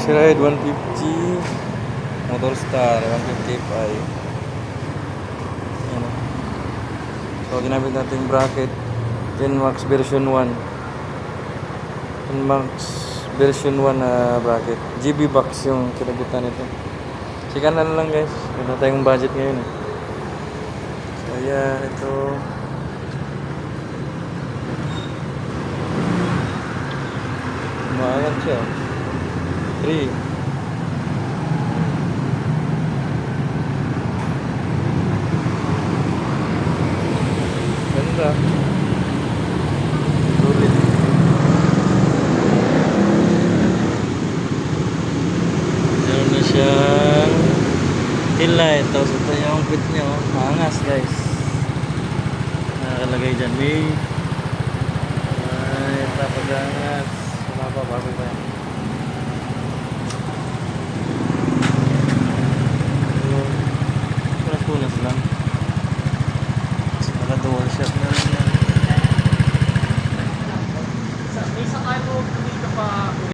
Easy Ride 150 Motor Star 150fi. Yan. So ginamit natin bracket 10 Max version 1. 10 Max version 1 na bracket. GB box yung kinabutan nito. Sikan na lang guys. Wala tayong budget ngayon eh. So yan, ito. Umaangat siya. 3. Ganda. Sulit. Meron na siyang tail light. Tapos ito yung pit niya. Angas guys. Nakalagay dyan. May tapos angas. Wala pa. Bago pa yan.